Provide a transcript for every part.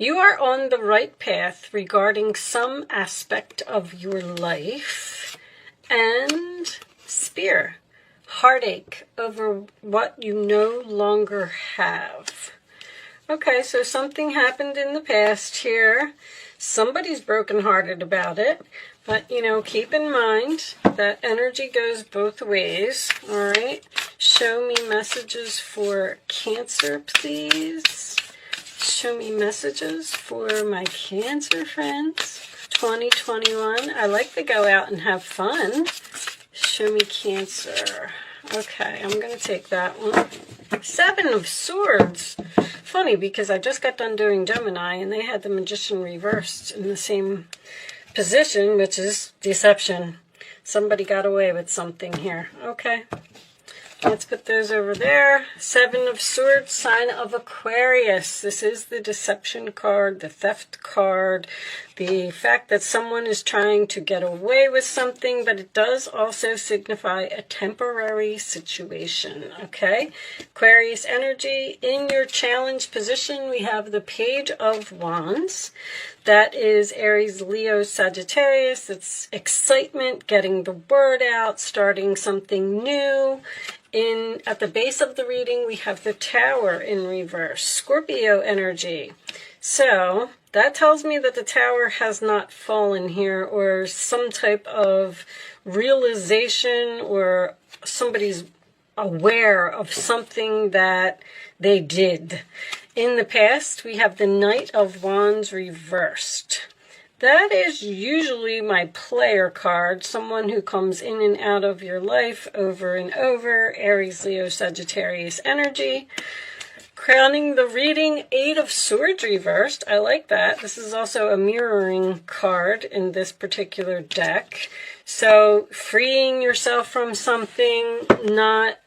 You are on the right path regarding some aspect of your life. And Spear, heartache over what you no longer have. Okay, so something happened in the past here. Somebody's brokenhearted about it. But, you know, keep in mind that energy goes both ways. All right. Show me messages for Cancer, please. Show me messages for my Cancer friends. 2021. I like to go out and have fun. Show me Cancer. Okay, I'm going to take that one. 7 of Swords. Funny, because I just got done doing Gemini, and they had the Magician reversed in the same position, which is deception. Somebody got away with something here. Okay. Let's put those over there. 7 of Swords, sign of Aquarius. This is the deception card, the theft card, the fact that someone is trying to get away with something, but it does also signify a temporary situation, okay? Aquarius energy, in your challenge position, we have the Page of Wands. That is Aries, Leo, Sagittarius. It's excitement, getting the word out, starting something new. At the base of the reading, we have the Tower in reverse, Scorpio energy. So that tells me that the Tower has not fallen here, or some type of realization, or somebody's aware of something that they did. In the past, we have the Knight of Wands reversed. That is usually my player card, someone who comes in and out of your life over and over, Aries, Leo, Sagittarius energy. Crowning the reading, 8 of Swords reversed. I like that. This is also a mirroring card in this particular deck. So freeing yourself from something, not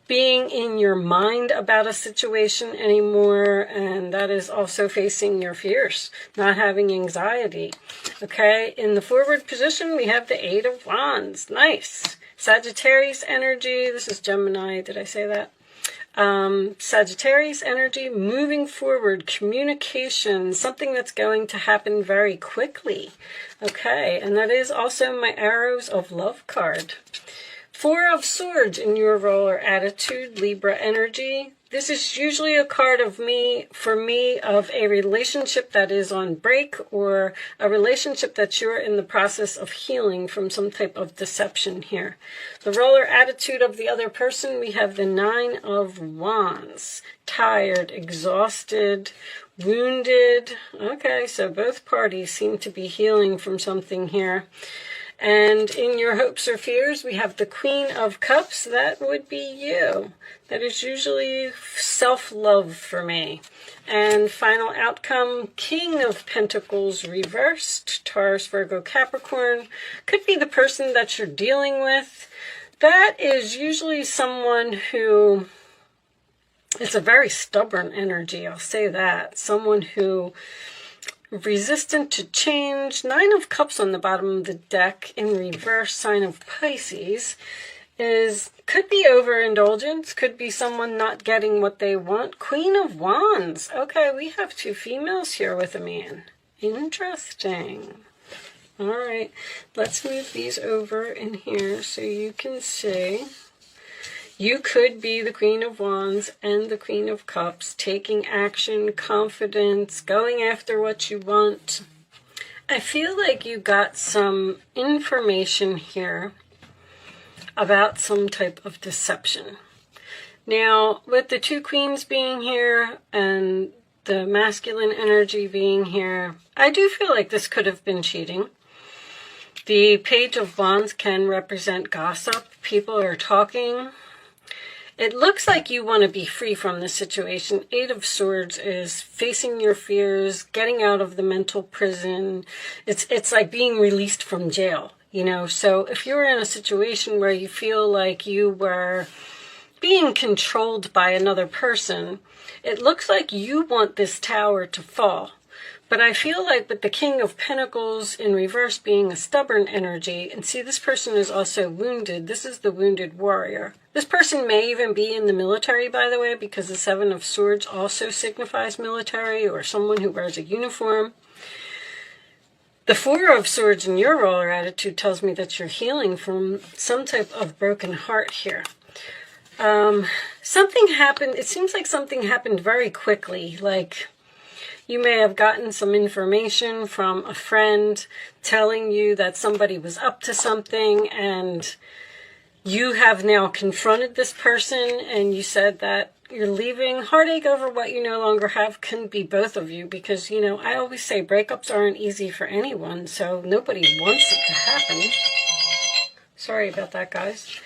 being in your mind about a situation anymore, and that is also facing your fears, not having anxiety. Okay, in the forward position, we have the 8 of Wands. Nice. Sagittarius energy. This is Gemini. Did I say that? Sagittarius energy, moving forward, communication, something that's going to happen very quickly. Okay, and that is also my Arrows of Love card. 4 of Swords in your role or attitude, Libra energy. This is usually a card of for me, of a relationship that is on break, or a relationship that you're in the process of healing from some type of deception here. The role or attitude of the other person, we have the 9 of Wands. Tired, exhausted, wounded. Okay, so both parties seem to be healing from something here. And in your hopes or fears, we have the Queen of Cups. That would be you. That is usually self-love for me. And final outcome, King of Pentacles reversed, Taurus, Virgo, Capricorn. Could be the person that you're dealing with. That is usually someone who, it's a very stubborn energy, I'll say that. Someone who resistant to change. 9 of Cups on the bottom of the deck in reverse, sign of Pisces, could be overindulgence, could be someone not getting what they want. Queen of Wands. Okay, we have 2 females here with a man. Interesting. All right, let's move these over in here so you can see. You could be the Queen of Wands and the Queen of Cups, taking action, confidence, going after what you want. I feel like you got some information here about some type of deception. Now, with the 2 queens being here and the masculine energy being here, I do feel like this could have been cheating. The Page of Wands can represent gossip. People are talking. It looks like you want to be free from this situation. 8 of Swords is facing your fears, getting out of the mental prison. It's like being released from jail, you know. So if you're in a situation where you feel like you were being controlled by another person, it looks like you want this tower to fall. But I feel like with the King of Pentacles in reverse being a stubborn energy, and see, this person is also wounded. This is the wounded warrior. This person may even be in the military, by the way, because the Seven of Swords also signifies military or someone who wears a uniform. The Four of Swords in your roller attitude tells me that you're healing from some type of broken heart here. Something happened. It seems like something happened very quickly. Like you may have gotten some information from a friend telling you that somebody was up to something, and you have now confronted this person and you said that you're leaving. Heartache over what you no longer have can be both of you, because, you know, I always say breakups aren't easy for anyone, so nobody wants it to happen. Sorry about that, guys.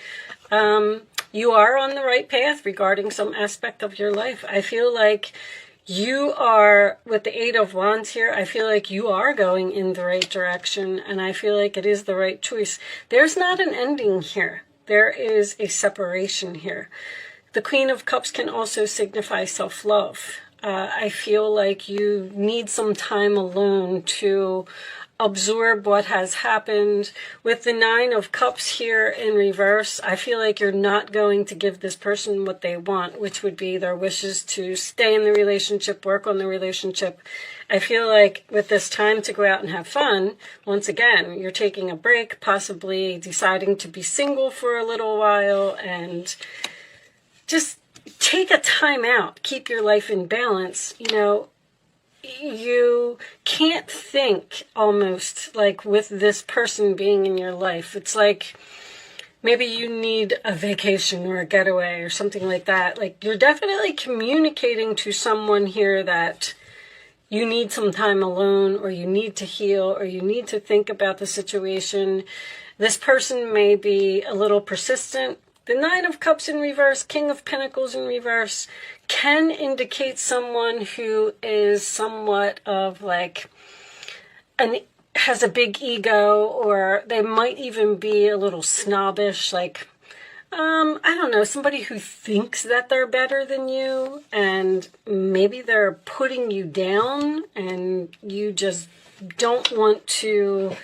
You are on the right path regarding some aspect of your life. I feel like you are, with the Eight of Wands here, I feel like you are going in the right direction, and I feel like it is the right choice. There's not an ending here. There is a separation here. The Queen of Cups can also signify self-love. I feel like you need some time alone to absorb what has happened. With the Nine of Cups here in reverse, I feel like you're not going to give this person what they want, which would be their wishes to stay in the relationship, work on the relationship. I feel like with this time to go out and have fun, once again, you're taking a break, possibly deciding to be single for a little while, and just take a time out. Keep your life in balance. You know, you can't think almost like with this person being in your life. It's like maybe you need a vacation or a getaway or something like that. Like you're definitely communicating to someone here that you need some time alone, or you need to heal, or you need to think about the situation. This person may be a little persistent. The Nine of Cups in reverse, King of Pentacles in reverse, can indicate someone who is somewhat of like, has a big ego, or they might even be a little snobbish, like, I don't know, somebody who thinks that they're better than you, and maybe they're putting you down, and you just don't want to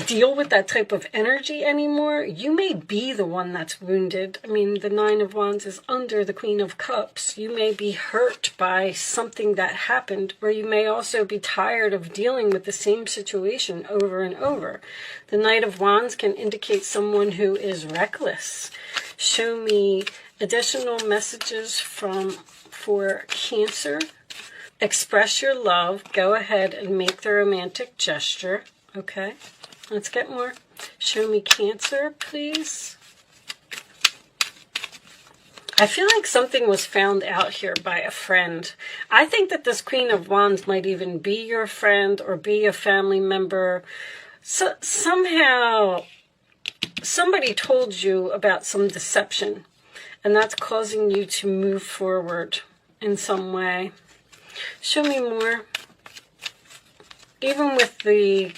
deal with that type of energy anymore. You may be the one that's wounded. I mean, the Nine of Wands is under the Queen of Cups. You may be hurt by something that happened, or you may also be tired of dealing with the same situation over and over. The Knight of Wands can indicate someone who is reckless. Show me additional messages for Cancer. Express your love. Go ahead and make the romantic gesture. Okay. Let's get more. Show me Cancer, please. I feel like something was found out here by a friend. I think that this Queen of Wands might even be your friend or be a family member. So somehow somebody told you about some deception, and that's causing you to move forward in some way. Show me more. Even with the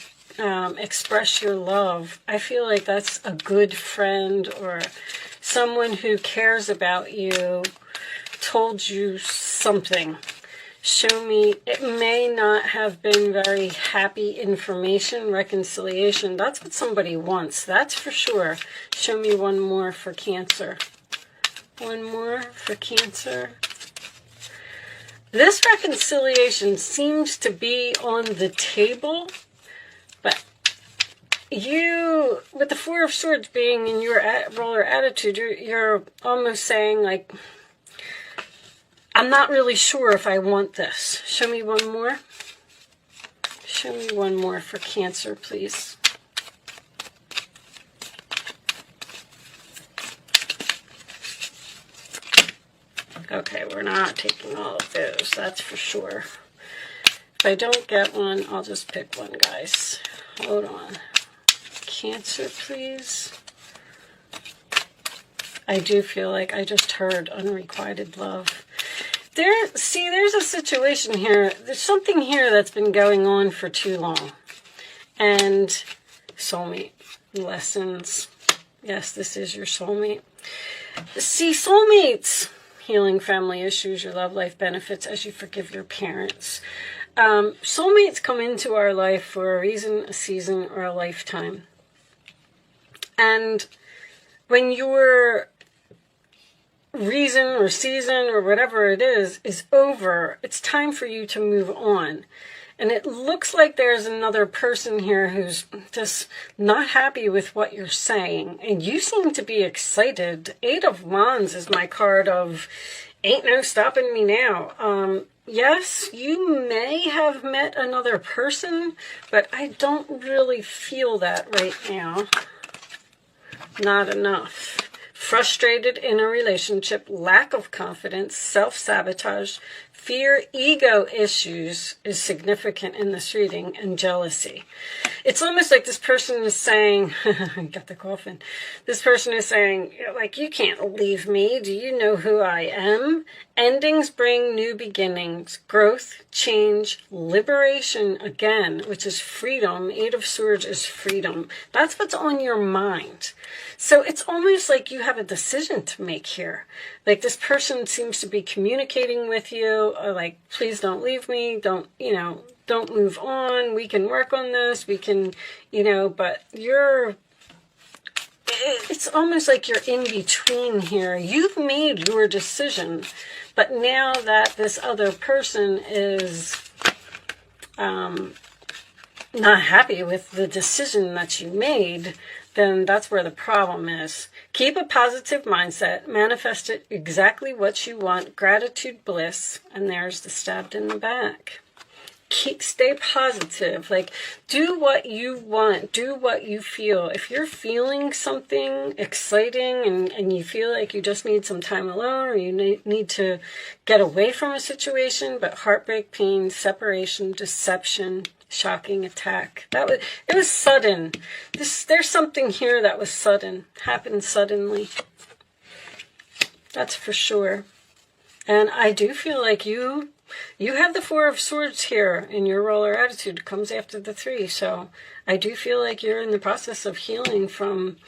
express your love, I feel like that's a good friend or someone who cares about you told you something. Show me, it may not have been very happy information, reconciliation. That's what somebody wants, that's for sure. Show me one more for Cancer. One more for Cancer. This reconciliation seems to be on the table. But you, with the Four of Swords being in your roller attitude, you're almost saying, like, I'm not really sure if I want this. Show me one more. Show me one more for Cancer, please. Okay, we're not taking all of those, that's for sure. If I don't get one, I'll just pick one, guys. Hold on. Cancer, please. I do feel like I just heard unrequited love. See, there's a situation here. There's something here that's been going on for too long. And soulmate lessons. Yes, this is your soulmate. See, soulmates, healing family issues, your love life benefits as you forgive your parents. Soulmates come into our life for a reason, a season, or a lifetime. And when your reason or season or whatever it is over, it's time for you to move on. And it looks like there's another person here who's just not happy with what you're saying. And you seem to be excited. 8 of Wands is my card of ain't no stopping me now. Yes, you may have met another person, but I don't really feel that right now. Not enough. Frustrated in a relationship, lack of confidence, self-sabotage, fear, ego issues is significant in this reading, and jealousy. It's almost like this person is saying, got the coffin. This person is saying, like, you can't leave me. Do you know who I am? Endings bring new beginnings, growth, change, liberation again, which is freedom. 8 of Swords is freedom. That's what's on your mind. So it's almost like you have a decision to make here. Like this person seems to be communicating with you, like, please don't leave me, don't move on, we can work on this, we can, but it's almost like you're in between here. You've made your decision, but now that this other person is not happy with the decision that you made, then that's where the problem is. Keep a positive mindset. Manifest it exactly what you want. Gratitude, bliss. And there's the stabbed in the back. Stay positive. Like, do what you want. Do what you feel. If you're feeling something exciting and you feel like you just need some time alone, or you need to get away from a situation, but heartbreak, pain, separation, deception, shocking attack. It was sudden. There's something here that was sudden. Happened suddenly. That's for sure. And I do feel like you have the 4 of Swords here in your roller attitude. It comes after the 3. So I do feel like you're in the process of healing from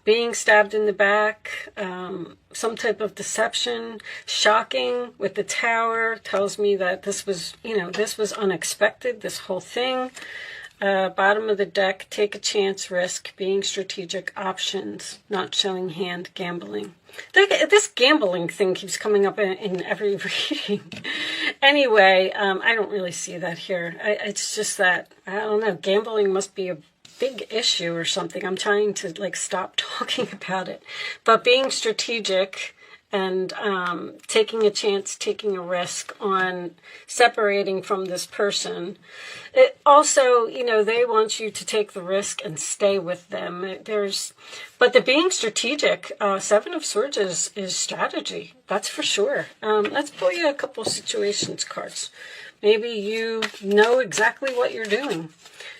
being stabbed in the back, some type of deception. Shocking with the Tower tells me that this was unexpected, this whole thing. Bottom of the deck, take a chance, risk, being strategic, options, not showing hand, gambling. This gambling thing keeps coming up in every reading. Anyway, I don't really see that here. It's just that, I don't know, gambling must be a big issue or something. I'm trying to stop talking about it. But being strategic and taking a chance, taking a risk on separating from this person. It also, they want you to take the risk and stay with them. But the being strategic, 7 of Swords is strategy. That's for sure. Let's pull you a couple situations cards. Maybe you know exactly what you're doing.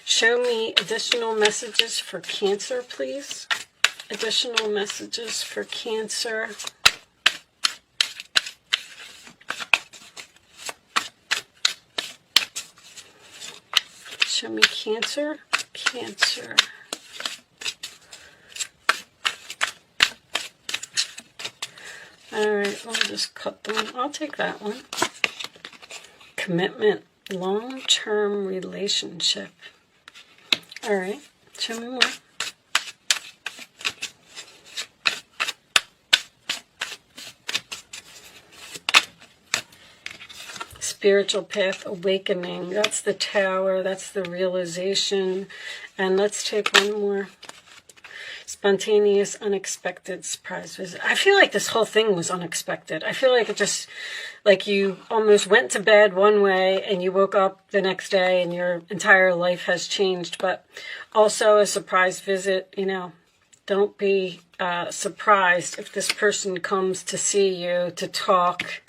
Show me additional messages for Cancer, please. Additional messages for Cancer. Show me Cancer. Cancer. All right, I'll just cut them. I'll take that one. Commitment. Long-term relationship. All right, show me more. Spiritual path, awakening. That's the Tower. That's the realization. And let's take one more. Spontaneous, unexpected, surprise visit. I feel like this whole thing was unexpected. I feel like it just, like you almost went to bed one way and you woke up the next day and your entire life has changed. But also a surprise visit, don't be surprised if this person comes to see you, to talk,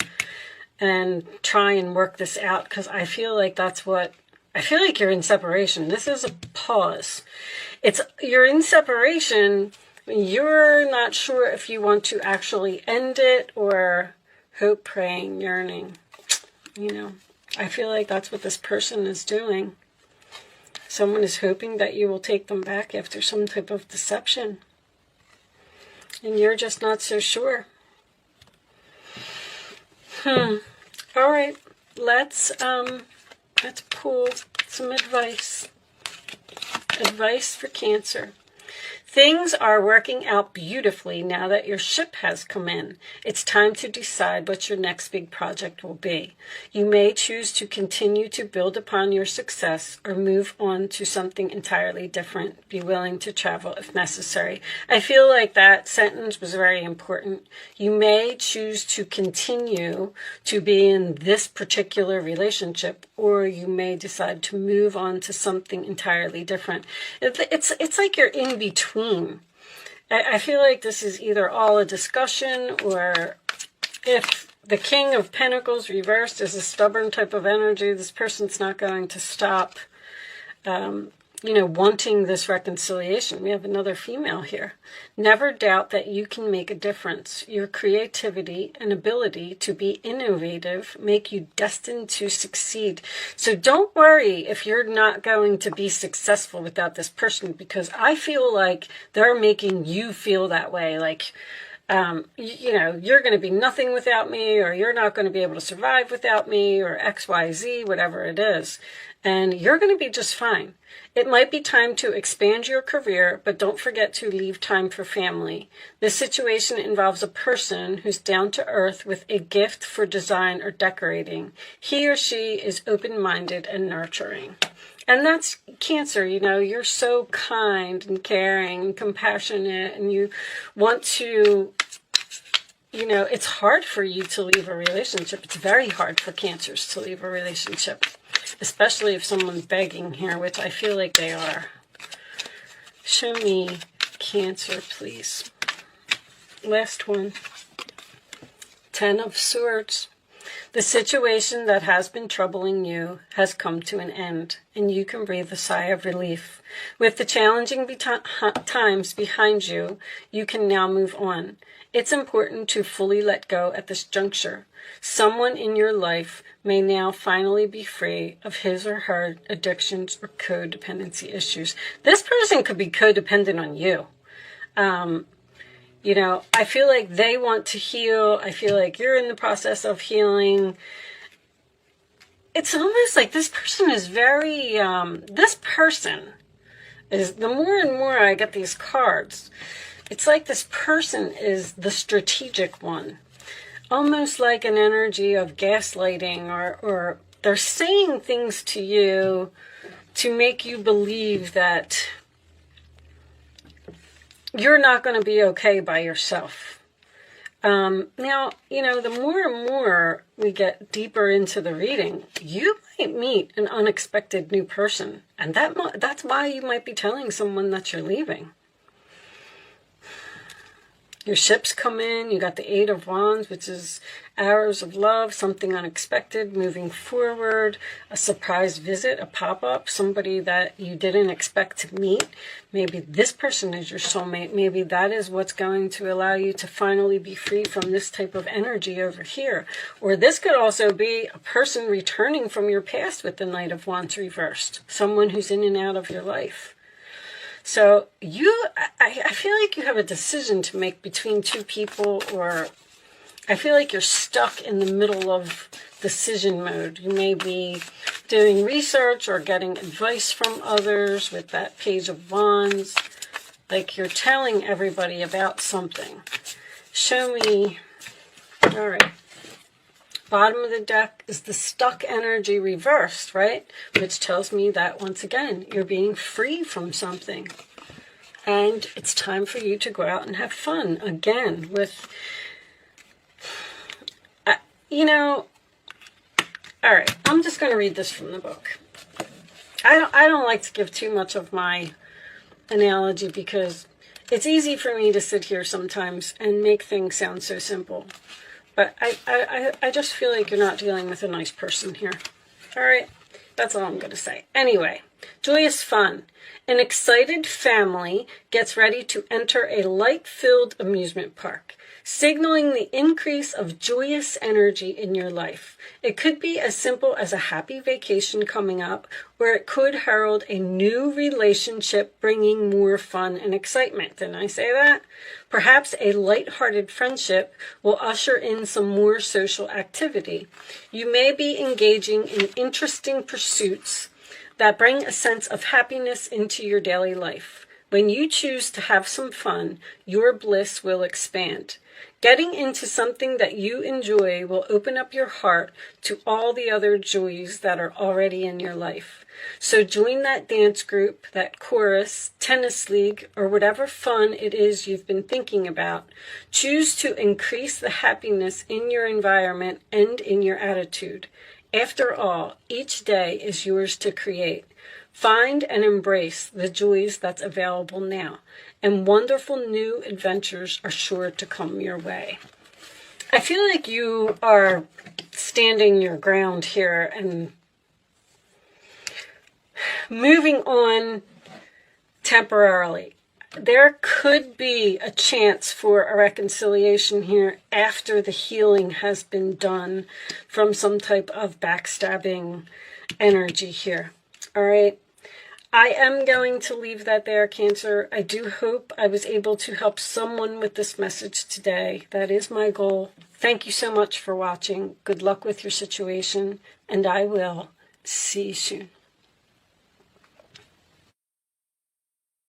and try and work this out, because I feel like I feel like you're in separation. This is a pause. You're in separation. You're not sure if you want to actually end it or hope, praying, yearning. I feel like that's what this person is doing. Someone is hoping that you will take them back after some type of deception. And you're just not so sure. All right, let's Let's pull some advice. Advice for Cancer. Things are working out beautifully now that your ship has come in. It's time to decide what your next big project will be. You may choose to continue to build upon your success or move on to something entirely different. Be willing to travel if necessary. I feel like that sentence was very important. You may choose to continue to be in this particular relationship, or you may decide to move on to something entirely different. It's like you're in between. I feel like this is either all a discussion, or if the King of Pentacles reversed is a stubborn type of energy, this person's not going to stop, wanting this reconciliation. We have another female here. Never doubt that you can make a difference. Your creativity and ability to be innovative make you destined to succeed. So don't worry if you're not going to be successful without this person, because I feel like they're making you feel that way. Like, you're going to be nothing without me, or you're not going to be able to survive without me, or X, Y, Z, whatever it is. And you're going to be just fine. It might be time to expand your career, but don't forget to leave time for family. This situation involves a person who's down to earth with a gift for design or decorating. He or she is open-minded and nurturing. And that's Cancer. You're so kind and caring and compassionate, and you want to, it's hard for you to leave a relationship. It's very hard for Cancers to leave a relationship, especially if someone's begging here, which I feel like they are. Show me Cancer, please. Last one. 10 of Swords. The situation that has been troubling you has come to an end, and you can breathe a sigh of relief. With the challenging times behind you, you can now move on. It's important to fully let go at this juncture. Someone in your life may now finally be free of his or her addictions or codependency issues. This person could be codependent on you. I feel like they want to heal. I feel like you're in the process of healing. It's almost like this person is very, the more and more I get these cards, it's like this person is the strategic one. Almost like an energy of gaslighting, or they're saying things to you to make you believe that you're not going to be okay by yourself. Now, the more and more we get deeper into the reading, you might meet an unexpected new person. And that's why you might be telling someone that you're leaving. Your ships come in, you got the 8 of Wands, which is arrows of love, something unexpected, moving forward, a surprise visit, a pop-up, somebody that you didn't expect to meet. Maybe this person is your soulmate. Maybe that is what's going to allow you to finally be free from this type of energy over here. Or this could also be a person returning from your past with the Knight of Wands reversed, someone who's in and out of your life. So I feel like you have a decision to make between two people, or I feel like you're stuck in the middle of decision mode. You may be doing research or getting advice from others with that Page of Wands. Like you're telling everybody about something. Show me. All right. Bottom of the deck is the stuck energy reversed, right? Which tells me that, once again, you're being free from something. And it's time for you to go out and have fun again with, all right, I'm just going to read this from the book. I don't like to give too much of my analogy, because it's easy for me to sit here sometimes and make things sound so simple. But I just feel like you're not dealing with a nice person here. All right, that's all I'm going to say. Anyway, joyous fun. An excited family gets ready to enter a light-filled amusement park. signaling the increase of joyous energy in your life. It could be as simple as a happy vacation coming up, or it could herald a new relationship bringing more fun and excitement. Didn't I say that? Perhaps a light-hearted friendship will usher in some more social activity. You may be engaging in interesting pursuits that bring a sense of happiness into your daily life. When you choose to have some fun, your bliss will expand. Getting into something that you enjoy will open up your heart to all the other joys that are already in your life. So join that dance group, that chorus, tennis league, or whatever fun it is you've been thinking about. Choose to increase the happiness in your environment and in your attitude. After all, each day is yours to create. Find and embrace the joys that's available now, and wonderful new adventures are sure to come your way. I feel like you are standing your ground here and moving on temporarily. There could be a chance for a reconciliation here after the healing has been done from some type of backstabbing energy here. All right. I am going to leave that there, Cancer. I do hope I was able to help someone with this message today. That is my goal. Thank you so much for watching. Good luck with your situation, and I will see you soon.